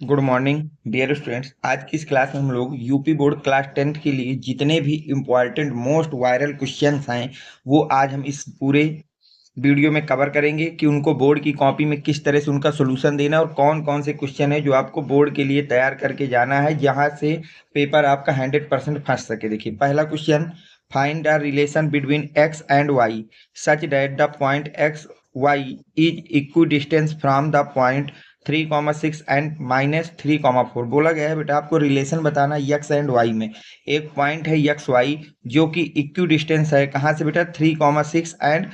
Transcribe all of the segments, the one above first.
Good morning dear students. आज की इस क्लास में हम लोग यूपी बोर्ड क्लास 10th के लिए जितने भी इम्पोर्टेंट मोस्ट वायरल क्वेश्चंस हैं वो आज हम इस पूरे वीडियो में कवर करेंगे कि उनको बोर्ड की कॉपी में किस तरह से उनका सोल्यूशन देना है और कौन कौन से क्वेश्चन है जो आपको बोर्ड के लिए तैयार करके जाना है जहां से पेपर आपका 100% फंस सके। देखिए पहला question, find the relation between x and y such that the point x y is equidistant from the point 3,6 and -3,4। बोला गया है बेटा आपको रिलेशन बताना यक्स एंड वाई में। एक पॉइंट है यक्स वाई जो कि इक्वी डिस्टेंस है कहाँ से बेटा 3,6 एंड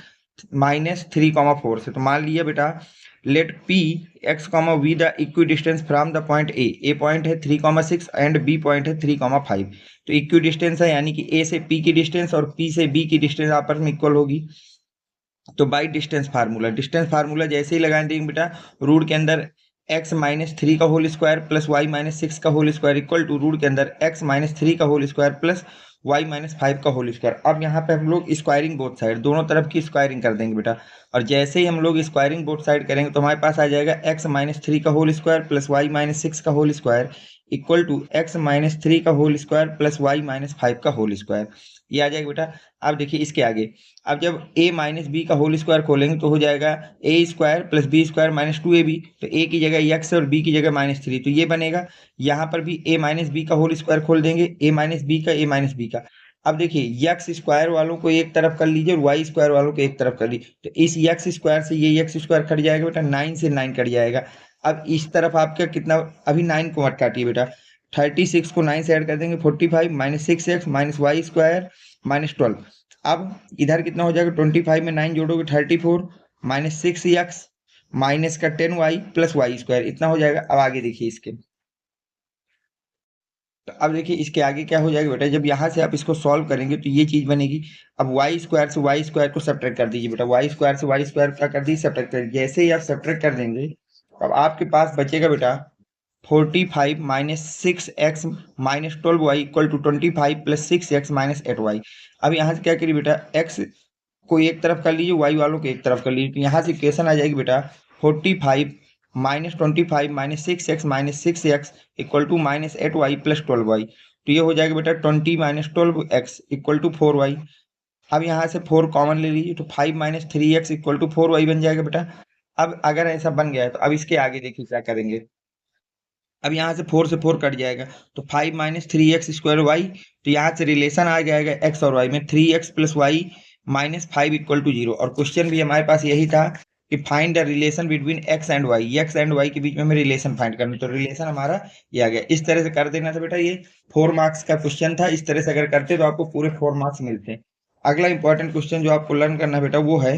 -3,4 से। तो मान लिया बेटा let P x comma y the equidistant from the point A point है 3,6 एंड बी पॉइंट है 3,5। तो इक्वी डिस्टेंस है यानी कि ए से पी की डिस्टेंस और पी से बी की डिस्टेंस आपस में इक्वल होगी। तो बाई डिस्टेंस फार्मूला जैसे ही लगा देंगे बेटा रूट के अंदर x -3 का होल स्क्वायर प्लस y -6 का whole square equal to root के अंदर x -3 का होल स्क्वायर प्लस y -5 का होल स्क्वायर। अब यहाँ पे हम लोग स्क्वायरिंग बोथ साइड दोनों तरफ की स्क्वायरिंग कर देंगे बेटा। और जैसे ही हम लोग स्क्वायरिंग बोथ साइड करेंगे तो हमारे पास आ जाएगा x -3 का होल स्क्वायर प्लस y -6 का whole square equal to x -3 का होल स्क्वायर प्लस y -5 का होल स्क्वायर। ये आ जाएगा बेटा। अब देखिए इसके आगे, अब जब a माइनस बी का होल स्क्वायर खोलेंगे तो हो जाएगा A square plus B square -2ab। तो a की जगह x और b की जगह -3 तो ये बनेगा। यहाँ पर भी a माइनस बी का होल स्क्वायर खोल देंगे, a माइनस बी का a माइनस बी का। अब देखिए यक्स स्क्वायर वालों को एक तरफ कर लीजिए और वाई स्क्वायर वालों को एक तरफ कर लीजिए। तो इस यक्स स्क्वायर से ये यक्स स्क्वायर कट जाएगा बेटा, 9 से 9 कट जाएगा। अब इस तरफ आपका कितना, अभी 9 को मत काटिए बेटा, 36 को 9 से ऐड कर देंगे 45 -6x -y स्क्वायर -12। अब इधर कितना हो जाएगा, 25 में 9 जोड़ोगे 34 -6x माइनस का 10y प्लस वाई स्क्वायर इतना हो जाएगा। अब आगे देखिए इसके, तो अब देखिए इसके आगे क्या हो जाएगा बेटा, जब यहाँ से आप इसको सॉल्व करेंगे तो ये चीज बनेगी। अब वाई स्क्वायर से वाई स्क्वायर को सब्ट्रैक्ट कर दीजिए बेटा, वाई स्क्वायर से वाई स्क्वायर क्या कर दीजिए, सब्ट्रैक्ट कर दीजिए। जैसे ही आप सब्ट्रैक्ट कर देंगे अब आपके पास बचेगा बेटा 45 -6x -12y equal to 25 plus 6x -8y। अब यहाँ से क्या करिए बेटा, x को एक तरफ कर लीजिए, y वालों को एक तरफ कर लीजिए। तो यहाँ से इक्वेशन आ जाएगी बेटा 45 -25 -6x -6x equal to -8y plus 12y। तो ये हो जाएगा बेटा 20 -12x इक्वल टू 4y। अब यहाँ से 4 कॉमन ले लीजिए तो 5 -3x इक्वल टू 4y बन जाएगा बेटा। अब अगर ऐसा बन गया है तो अब इसके आगे देखिए क्या करेंगे। अब यहाँ से 4 से 4 कट जाएगा तो 5 -3x स्क्वायर वाई। तो यहाँ से रिलेशन आ जाएगा x और y में, 3x plus Y -5 equal to 0। और क्वेश्चन भी हमारे पास यही था कि find the relation between x and y के बीच में हमें रिलेशन फाइंड करना। तो रिलेशन हमारा ये आ गया। इस तरह से कर देना था बेटा, ये 4 मार्क्स का क्वेश्चन था। इस तरह से अगर करते तो आपको पूरे 4 मार्क्स मिलते हैं। अगला इंपॉर्टेंट क्वेश्चन जो आपको लर्न करना बेटा वो है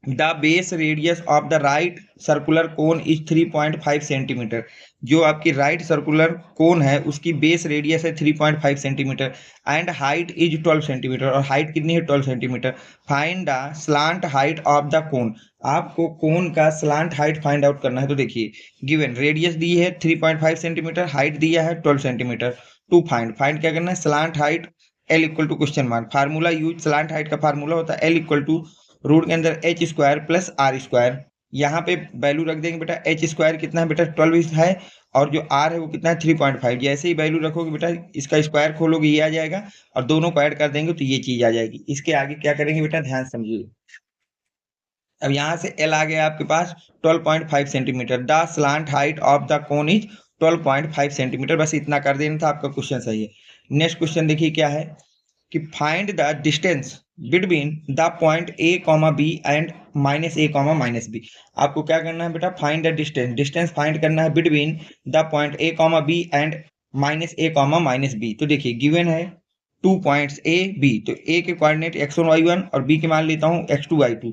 the base radius of the right circular cone is 3.5 centimetre. जो आपकी राइट सर्कुलर कोन है उसकी बेस रेडियस है 3.5 centimetre and height is 12 centimetre. और हाइट कितनी है, 12 centimetre. Find the slant height of the cone. आपको कोन का स्लांट हाइट फाइंड आउट करना है। तो देखिए गिवन रेडियस दी है 3.5 सेंटीमीटर, हाइट दिया है 12 सेंटीमीटर। टू फाइंड क्या करना है, slant height l equal to question mark. Formula use, slant height का फार्मूला होता है एल इक्वल टू रूट के अंदर h square plus r square. यहाँ पे वैल्यू रख देंगे बेटा, एच स्क्वायर कितना है बेटा 12 है और जो आर है वो कितना है 3.5। जैसे ही वैल्यू रखोगे बेटा इसका स्क्वायर खोलोगे ये आ जाएगा और दोनों को ऐड कर देंगे तो ये चीज आ जाएगी। इसके आगे क्या करेंगे बेटा, ध्यान समझिए। अब यहाँ से एल आ गया आपके पास 12.5 centimetre. The slant height of the cone is 12.5 centimetre. बस इतना कर देना था, आपका क्वेश्चन सही है। नेक्स्ट क्वेश्चन देखिए क्या है कि find the distance between the point a comma b and -a comma -b। आपको क्या करना है बेटा, फाइंड द डिस्टेंस फाइंड करना है between the point a comma b and -a comma -b। तो देखिए गिवन है 2 पॉइंट्स ए बी, तो ए के कोऑर्डिनेट x1 y1 और बी के मान लेता हूँ x2 y2।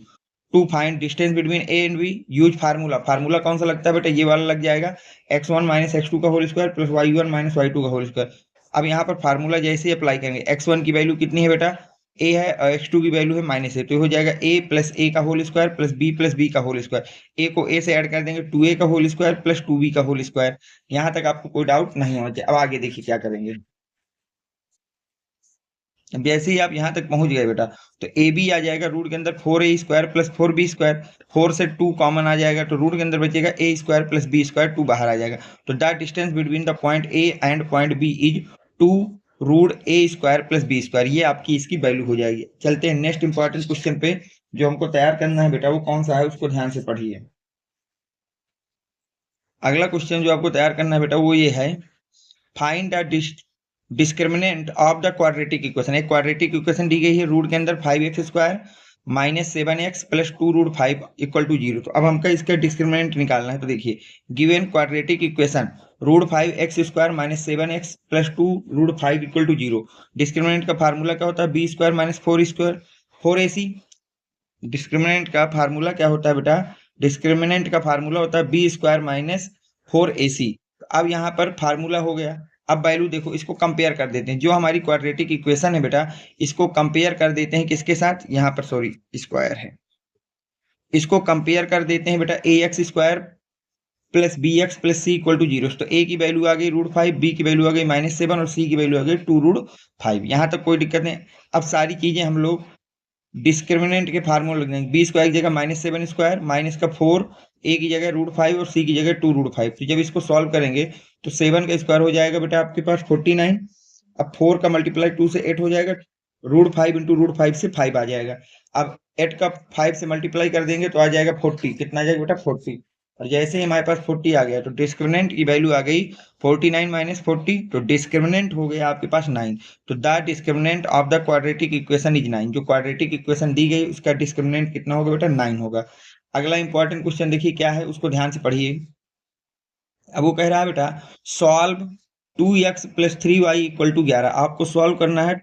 To find distance between a and b use formula कौन सा लगता है बेटा, ये वाला लग जाएगा x1 -x2 का whole square plus y1 -y2 का होल स्क्वायर। अब यहाँ पर फार्मूला जैसे ही अप्लाई करेंगे, x1 की वैल्यू कितनी है बेटा a है और x2 की वैल्यू है -a। तो हो जाएगा a प्लस a का होल स्क्वायर प्लस b का होल स्क्वायर। a को a से ऐड कर देंगे 2a का होल स्क्वायर प्लस 2b का होल स्क्वायर। यहाँ तक आपको कोई डाउट नहीं होना चाहिए। अब आगे देखिए क्या करेंगे। अब जैसे ही आप यहाँ तक पहुंच गए बेटा, तो ए बी आ जाएगा रूट के अंदर 4a² प्लस 4b²। 4 से 2 कॉमन आ जाएगा, तो रूट के अंदर बचेगा a² प्लस b², 2 बाहर आ जाएगा। तो the distance between the point a and point b is 2 root a² plus b²। ये आपकी इसकी वैल्यू हो जाएगी। चलते हैं नेक्स्ट इंपॉर्टेंट क्वेश्चन पे, जो हमको तैयार करना है बेटा, वो कौन सा है उसको ध्यान से पढ़िए। अगला क्वेश्चन जो आपको तैयार करना है बेटा वो ये है, find the discriminant of the quadratic equation. एक क्वाड्रेटिक इक्वेशन दी गई है, रूट के अंदर 5x² minus 7x plus 2 root 5 equal to 0। तो अब हमको इसका डिस्क्रिमिनेंट निकालना है। तो देखिए, given quadratic equation root 5x² minus 7x plus 2 root 5 equal to 0। Discriminant का फार्मूला क्या होता है? b² minus 4 4ac। डिस्क्रिमिनेंट का फार्मूला क्या होता है बेटा? डिस्क्रिमिनेंट का फार्मूला होता है b² माइनस 4ac। अब यहाँ पर फार्मूला हो गया। अब वैल्यू देखो, इसको कंपेयर कर देते हैं। जो हमारी क्वाड्रेटिक इक्वेशन है बेटा, इसको कंपेयर कर देते हैं किसके साथ? यहाँ पर सॉरी स्क्वायर है, इसको कंपेयर कर देते हैं बेटा ax² plus bx plus c equal to 0। तो a की वैल्यू आ गई रूट 5, b की वैल्यू आ गई -7 और c की वैल्यू आ गई 2 रूट 5। यहाँ तक कोई दिक्कत नहीं। अब सारी चीजें हम लोग डिस्क्रिमिनेंट के फार्मूला लग जाएंगे। b² की जगह -7² माइनस का 4, a की जगह रूट 5 और c की जगह 2 रूट 5। तो जब इसको सॉल्व करेंगे तो 7 का स्क्वायर हो जाएगा बेटा आपके पास 49। अब 4 का मल्टीप्लाई 2 से 8 हो जाएगा, रूट 5 इंटू रूट 5 से 5 आ जाएगा। अब 8 का 5 से मल्टीप्लाई कर देंगे तो आ जाएगा 40। कितना आ जाएगा बेटा? 40। और जैसे ही हमारे पास 40 आ गया तो डिस्क्रिमिनेंट की वैल्यू आ गई 49 माइनस 40। तो डिस्क्रिमिनेंट हो गया आपके पास 9। तो the discriminant of the quadratic equation is 9। जो क्वाड्रेटिक इक्वेशन दी गई उसका डिस्क्रिमिनेंट कितना होगा बेटा? 9 होगा। अगला इंपॉर्टेंट क्वेश्चन देखिए क्या है, उसको ध्यान से पढ़िए। अब वो कह रहा है बेटा, solve 2x plus 3y equal to 11। आपको सॉल्व करना है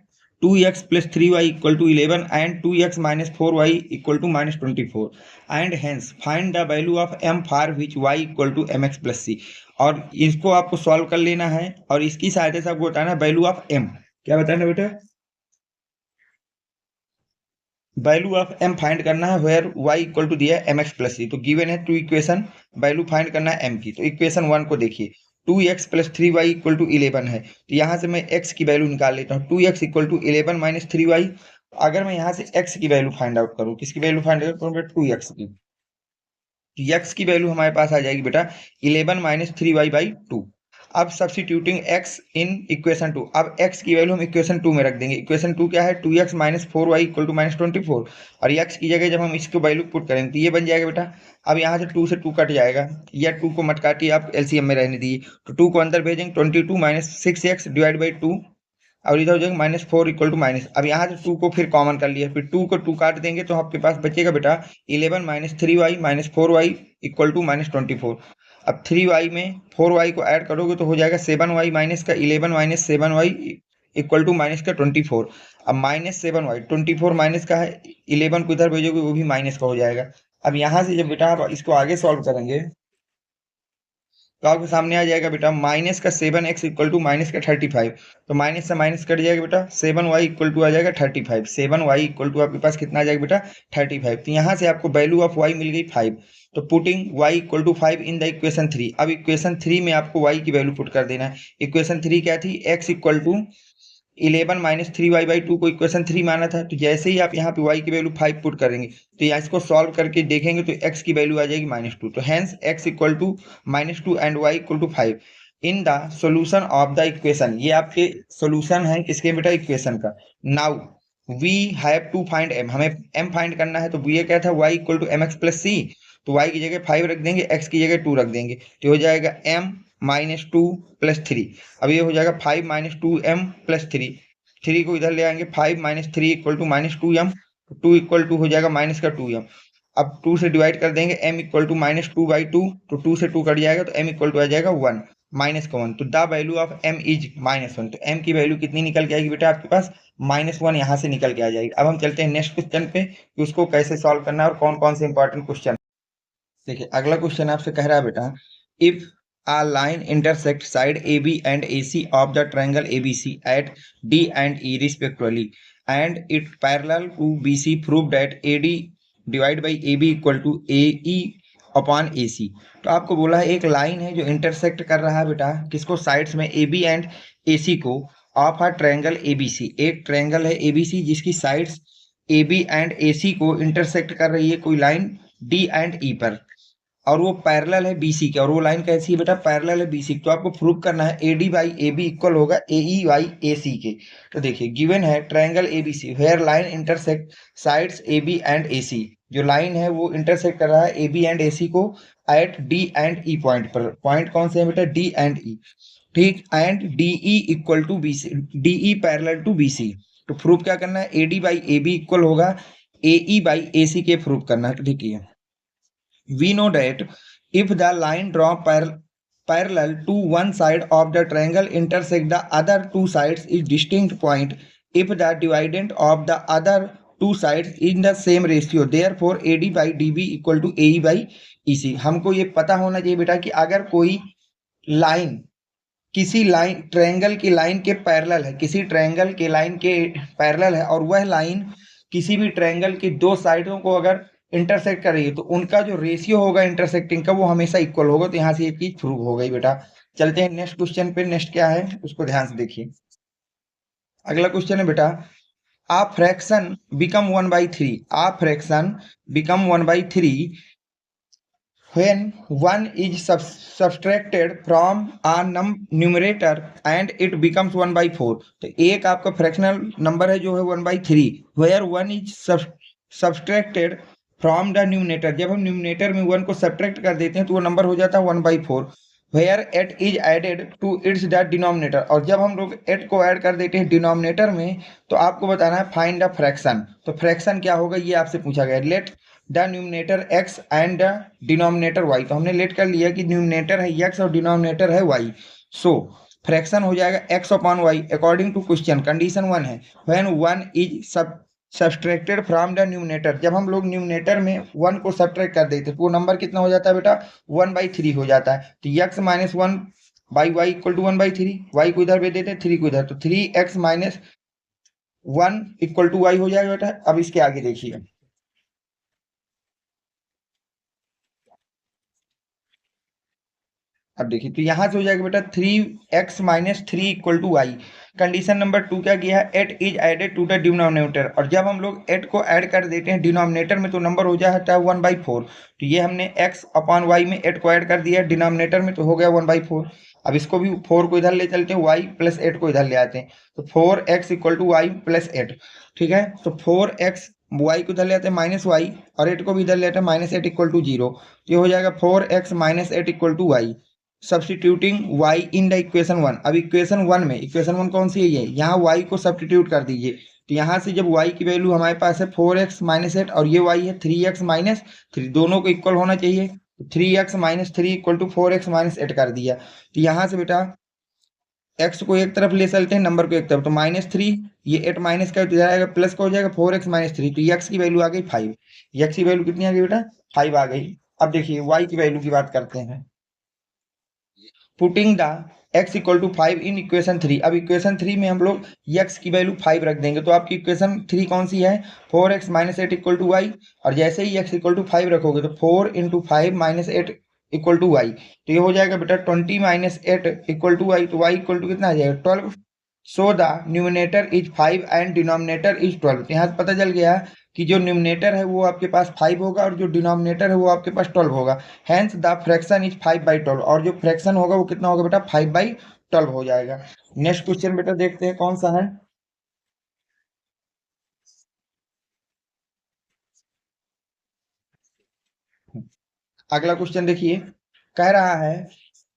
2x plus 3y equal to 11 and 2x minus 4y equal to -24 and hence find the value of m for which y equal to mx plus c। और इसको आपको solve कर लेना है और इसकी सहायता से आपको बताना वैल्यू ऑफ m। क्या बताना बेटा? वैल्यू ऑफ m फाइंड करना है वेयर y इक्वल टू दिया है mx प्लस c। तो गिवन है 2 इक्वेशन, वैल्यू फाइंड करना है m की। तो इक्वेशन 1 को देखिए, 2x plus 3y equal to 11 है। तो यहाँ से मैं x की वैल्यू निकाल लेता हूँ, 2x equal to 11 minus 3y। अगर मैं यहाँ से x की वैल्यू फाइंड आउट करूँ, किसकी वैल्यू फाइंड आउट करूँ बेटा? 2x की। तो x की वैल्यू हमारे पास आ जाएगी बेटा 11 माइनस 3y बाई 2। अब सब्सटीट्यूटिंग x इन इक्वेशन 2। अब x की वैल्यू हम इक्वेशन 2 में रख देंगे। इक्वेशन 2 क्या है? 2x minus 4y equal to -24। और x की जगह जब हम इसको वैल्यू पुट करेंगे तो ये बन जाएगा बेटा। अब यहाँ से 2 से 2 कट जाएगा, या 2 को मत काटिए, आप एलसीएम में रहने दीजिए। तो 2 को अंदर भेजेंगे, 22 माइनस 6x डिवाइड बाई 2 और इधर हो जाएगा -4 इक्वल टू माइनस। अब यहाँ से 2 को फिर कॉमन कर लिया, फिर 2 को 2 काट देंगे तो आपके पास बचेगा बेटा 11 minus 3y minus 4y equal to -24। अब 3y में 4y को ऐड करोगे तो हो जाएगा 7y माइनस का 11 minus 7y equal to minus का 24। अब -7y 24 माइनस का है, 11 को इधर भेजोगे वो भी माइनस का हो जाएगा। अब यहाँ से जब बेटा आप इसको आगे सॉल्व करेंगे तो आपके सामने आ जाएगा बेटा माइनस का 7x इक्वल टू माइनस का 35। तो माइनस से माइनस कट जाएगा बेटा, 7y इक्वल टू आ जाएगा 35। 7y इक्वल टू आपके पास कितना आ जाएगा बेटा? 35। तो यहाँ से आपको वैल्यू ऑफ y मिल गई 5। तो putting y equal to 5 in the equation 3। अब इक्वेशन 3 में आपको y की वैल्यू पुट कर देना है। इक्वेशन 3 क्या थी? x equal to 11 minus 3y by 2 को इक्वेशन 3 माना था। तो जैसे ही आप यहाँ पे y की वैल्यू 5 पुट करेंगे तो यहाँ इसको सॉल्व करके देखेंगे तो x की वैल्यू आ जाएगी -2। तो hence x equal to -2 and y equal to 5 in the solution of the equation. ये आपके सोल्यूशन है किसके बेटा? इक्वेशन का। Now we have to find m। हमें m फाइंड करना है। तो ये क्या था? y equal to mx plus c। तो y की जगह 5 रख देंगे, x की जगह 2 रख देंगे, तो हो जाएगा m -2 प्लस 3। अब ये हो जाएगा 5 - 2m प्लस 3। 3 को इधर ले आएंगे, 5 - 3 equal to -2m। 2 equal to हो जाएगा माइनस का 2m। अब 2 से डिवाइड कर देंगे, m इक्वल टू -2 बाई 2। तो 2 से 2 कट जाएगा तो m इक्वल टू आ जाएगा 1 माइनस का 1। तो the value of m is -1। तो m की वैल्यू कितनी निकल के आएगी बेटा आपके पास? -1 यहाँ से निकल के आ जाएगी। अब हम चलते हैं नेक्स्ट क्वेश्चन पे कि उसको कैसे सॉल्व करना है और कौन कौन से इंपॉर्टेंट क्वेश्चन। देखिए अगला क्वेश्चन आपसे कह रहा है बेटा, if a line intersects side AB and AC of the triangle ABC at D and E respectively and it parallel to BC, prove that AD divided by AB equal to AE upon AC। तो आपको बोला है एक line है जो intersect कर रहा है बेटा किसको? साइड्स में AB एंड AC को, ऑफ अ ट्रायंगल एबीसी, एक ट्रायंगल है एबीसी जिसकी साइड्स AB एंड AC को इंटरसेक्ट कर रही है कोई लाइन D एंड E पर, और वो पैरेलल है BC के, और वो लाइन कैसी है बेटा, पैरेलल है BC, तो आपको प्रूव करना है AD बाई AB इक्वल होगा AE बाई AC के। तो देखिए गिवन है triangle ABC where line intersect sides AB and AC, जो लाइन है वो इंटरसेक्ट कर रहा है AB एंड AC को at D and E point पर, पॉइंट कौन से है बेटा, D एंड E, ठीक, and DE equal to BC, DE parallel to BC। तो प्रूव क्या करना है, AD बाई AB इक्वल होगा AE बाई AC के, प्रूव करना है। तो देखिए we know that if the line drawn parallel to one side of the triangle intersect the other two sides is distinct point, if the dividend of the other two sides in the same ratio, therefore AD by DB equal to AE by EC। हमको ये पता होना चाहिए बेटा कि अगर कोई line किसी लाइन ट्रायंगल की लाइन के पैरेलल है, किसी ट्रायंगल के लाइन के पैरेलल है, और वह लाइन किसी भी ट्रायंगल की दो साइडों को अगर इंटरसेक्ट कर रही है, तो उनका जो रेशियो होगा इंटरसेक्टिंग का वो हमेशा इक्वल होगा। तो यहाँ से ये चीज प्रूव हो गई बेटा। चलते हैं नेक्स्ट क्वेश्चन पे। नेक्स्ट क्या है उसको ध्यान से देखिए। अगला क्वेश्चन है बेटा, a fraction become 1/3, a fraction become 1/3 when 1 is subtracted from a numerator and it becomes 1/4। तो एक आपका फ्रैक्शनल नंबर है जो है 1/3 where 1 is subtracted from the numerator, जब हम न्यूमिनेटर में 1 को सब्ट्रैक्ट कर देते हैं तो वो नंबर हो जाता है 1/4। Where eight is added to its the denominator, और जब हम लोग एट को ऐड कर देते हैं डिनोमिनेटर में तो आपको बताना है फाइंड द फ्रैक्शन। तो फ्रैक्शन क्या होगा ये आपसे पूछा गया। Let the numerator x and the denominator y, तो हमने लेट कर लिया कि न्यूमिनेटर है x और डिनोमिनेटर है y। सो फ्रैक्शन हो जाएगा x upon y according to question. Condition 1 है when 1 is subtracted from the numerator, जब हम लोग न्यूमिनेटर में 1 को सब्ट्रैक्ट कर देते तो वो नंबर कितना हो जाता है बेटा, 1/3 हो जाता है। तो x minus 1 by y equal to 1/3, y को इधर भेज देते हैं 3 को इधर, तो 3x minus 1 equal to y हो जाएगा बेटा। अब इसके आगे देखिए, अब देखिए तो यहां से हो जाएगा बेटा 3x minus 3 equal to y. Condition number 2 क्या किया है, eight is added to the denominator, और जब हम लोग एट को ऐड कर देते हैं डिनोमिनेटर में तो नंबर हो जाता है 1/4। तो ये हमने x अपॉन वाई में एट को ऐड कर दिया डिनोमिनेटर में तो हो गया 1/4। अब इसको भी 4 को इधर ले चलते हैं, y प्लस 8 को इधर ले आते हैं, तो 4x equal to Y plus 8। ठीक है, तो 4x y को इधर ले आते हैं माइनस वाई, और 8 को भी इधर ले आते हैं माइनस 8 इक्वल टू 0। ये हो जाएगा 4x minus 8 equal to y. Substituting y in the equation 1। अब इक्वेशन 1 में, इक्वेशन 1 कौन सी है ये, यहाँ y को सब्सटीट्यूट कर दीजिए। तो यहाँ से जब y की वैल्यू हमारे पास है 4x माइनस 8 और ये y है 3x माइनस 3, दोनों को इक्वल होना चाहिए। तो 3x minus 3 equal to 4x minus 8 कर दिया। तो यहाँ से बेटा x को एक तरफ ले चलते हैं, नंबर को एक तरफ, तो -3, ये 8 माइनस का तो जाएगा प्लस का हो जाएगा 4x माइनस 3, तो x की वैल्यू आ गई 5। x की वैल्यू कितनी आ गई बेटा, 5 आ गई। अब देखिए y की वैल्यू की बात करते हैं। Putting the x equal to 5 in equation 3। अब इक्वेशन 3 में हम लोग x की वैल्यू 5 रख देंगे, तो आपकी इक्वेशन 3 कौन सी है, 4x minus 8 equal to Y, और जैसे ही x इक्वल टू 5 रखोगे तो 4 into 5 minus 8 equal to y, तो ये हो जाएगा बेटा 20 माइनस 8 इक्वल टू वाई, तो y इक्वल टू कितना आ जाएगा 12। So the numerator is 5 and denominator is 12। तो यहाँ से पता चल गया कि जो न्यूमिनेटर है वो आपके पास 5 होगा और जो डिनोमिनेटर है वो आपके पास 12 होगा। हैंस द फ्रैक्शन इज 5/12, और जो फ्रैक्शन होगा वो कितना होगा बेटा 5/12 हो जाएगा। नेक्स्ट क्वेश्चन बेटा देखते हैं कौन सा है। अगला क्वेश्चन देखिए, कह रहा है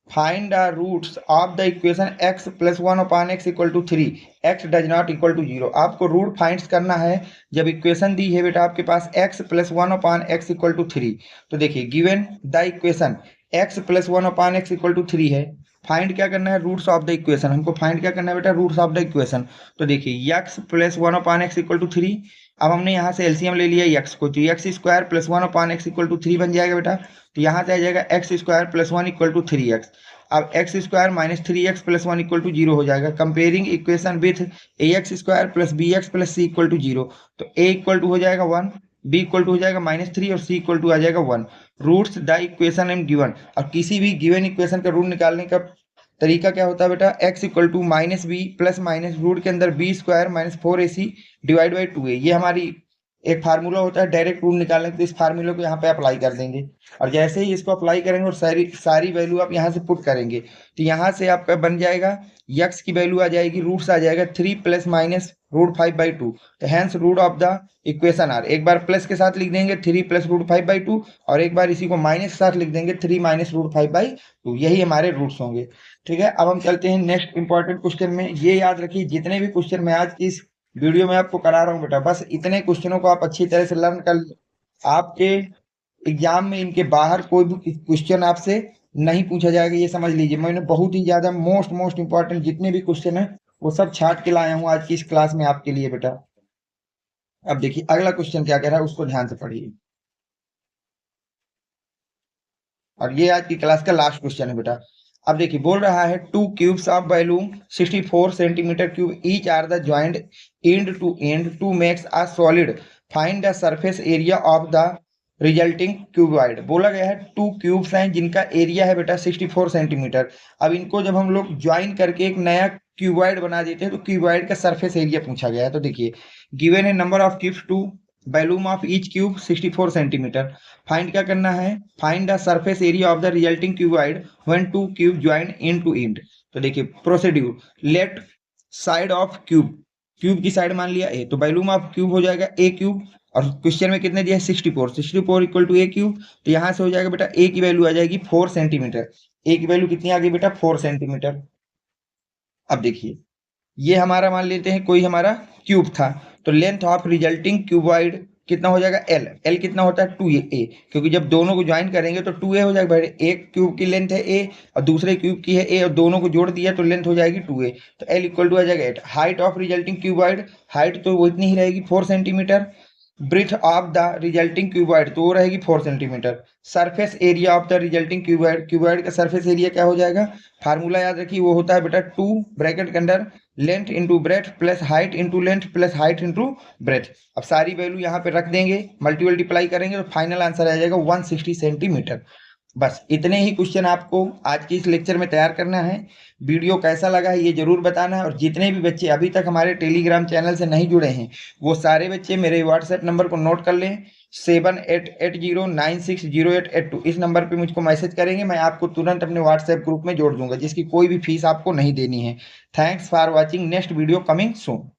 find the roots of the equation x plus 1 upon x equal to 3, x does not equal to 0। आपको रूट फाइंड करना है जब इक्वेशन दी है बेटा आपके पास x plus 1 upon x equal to 3। तो देखिए given the equation x plus 1 upon x equal to 3 है, फाइंड क्या करना है, रूट्स ऑफ द इक्वेशन। हमको फाइंड क्या करना है बेटा, रूट्स ऑफ द इक्वेशन। तो देखिए x plus 1 upon x equal to 3, अब हमने यहाँ से एलसीएम ले लिया x को, तो x square plus 1 upon x equal to 3 बन जाएगा बेटा। तो यहाँ से आ जाएगा x square plus 1 equal to 3x। अब x square minus 3x plus 1 equal to 0 हो जाएगा। Comparing equation with ax square plus bx plus c equal to 0, तो a इक्वल टू हो जाएगा 1, b इक्वल टू हो जाएगा -3 और c इक्वल टू आ जाएगा 1। Roots the equation am given, और किसी भी गिवन इक्वेशन का रूट निकालने का तरीका क्या होता है बेटा, x equal to minus b plus minus root के अंदर b square minus 4ac divide by 2a। ये हमारी एक फार्मूला होता है डायरेक्ट रूट निकालने, तो इस फार्मूले को यहाँ पे अप्लाई कर देंगे और जैसे ही इसको अप्लाई करेंगे और सारी सारी वैल्यू आप यहाँ से पुट करेंगे तो यहाँ से आपका बन जाएगा x की वैल्यू आ जाएगी, रूट्स आ जाएगा 3 प्लस माइनस रूट 5/2। तो hence root of the equation are, एक बार प्लस के साथ लिख देंगे 3 प्लस रूट 5/2 और एक बार इसी को माइनस के साथ लिख देंगे 3 माइनस रूट 5/2। यही हमारे रूट्स होंगे। ठीक है, अब हम चलते हैं नेक्स्ट इंपॉर्टेंट क्वेश्चन में। ये याद रखिए जितने भी क्वेश्चन मैं आज की इस वीडियो में आपको करा रहा हूँ बेटा, बस इतने क्वेश्चनों को आप अच्छी तरह से लर्न कर, आपके एग्जाम में इनके बाहर कोई भी क्वेश्चन आपसे नहीं पूछा जाएगा, ये समझ लीजिए। मैंने बहुत ही ज्यादा मोस्ट इंपॉर्टेंट जितने भी क्वेश्चन है वो सब छाट के लाया हूँ आज की इस क्लास में आपके लिए बेटा। अब देखिए अगला क्वेश्चन क्या कह रहा है, उसको ध्यान से पढ़िए और ये आज की क्लास का लास्ट क्वेश्चन है बेटा। अब देखिए बोल रहा है 2 cubes of volume 64 centimetre cube each are the joined end to makes a solid, find the surface area of the resulting cuboid. बोला गया है 2 क्यूब्स हैं जिनका एरिया है बेटा 64 सेंटीमीटर। अब इनको जब हम लोग ज्वाइन करके एक नया क्यूबॉइड बना देते हैं तो क्यूबॉइड का सरफेस एरिया पूछा गया है। तो देखिए गिवन है number of cubes 2, volume of each cube 64 centimetre. Find क्या करना है, find the surface area of the resulting cuboid when 2 cube join in to end. तो देखिए procedure, let side of cube, cube की साइड मान लिया ए, तो वॉल्यूम ऑफ क्यूब हो जाएगा ए क्यूब और क्वेश्चन में कितने दिया है 64 इक्वल टू ए क्यूब। तो यहाँ से हो जाएगा बेटा ए की वैल्यू आ जाएगी 4 सेंटीमीटर। ए की वैल्यू कितनी आ गई बेटा 4 सेंटीमीटर। अब देखिए ये हमारा मान लेते हैं कोई हमारा क्यूब था, तो लेंथ ऑफ रिजल्टिंग क्यूबॉइड कितना हो जाएगा एल। एल कितना होता है 2a, क्योंकि जब दोनों को ज्वाइन करेंगे तो 2a हो जाएगा। भाई एक क्यूब की लेंथ है a और दूसरे क्यूब की है a और दोनों को जोड़ दिया तो लेंथ हो जाएगी 2a, तो l इक्वल टू आ जाएगा 8। Height of resulting cuboid, height तो वो इतनी ही रहेगी 4 centimetre. Breadth of the resulting cuboid तो वो रहेगी 4 centimetre. Surface area of the resulting cuboid, cuboid का सरफेस एरिया क्या हो जाएगा, फार्मूला याद रखिए वो होता है बेटा 2 ब्रैकेट के अंदर length into breadth plus height into length plus height into breadth. अब सारी वैल्यू यहाँ पे रख देंगे, मल्टीप्लाई करेंगे तो फाइनल आंसर आ जाएगा 160 सेंटीमीटर। बस इतने ही क्वेश्चन आपको आज की इस लेक्चर में तैयार करना है। वीडियो कैसा लगा है ये जरूर बताना है और जितने भी बच्चे अभी तक हमारे टेलीग्राम चैनल से नहीं जुड़े हैं वो सारे बच्चे मेरे व्हाट्सएप नंबर को नोट कर लें, 7880960882। इस नंबर पे मुझको मैसेज करेंगे, मैं आपको तुरंत अपने व्हाट्सएप ग्रुप में जोड़ दूंगा, जिसकी कोई भी फीस आपको नहीं देनी है। Thanks for watching, next video coming soon.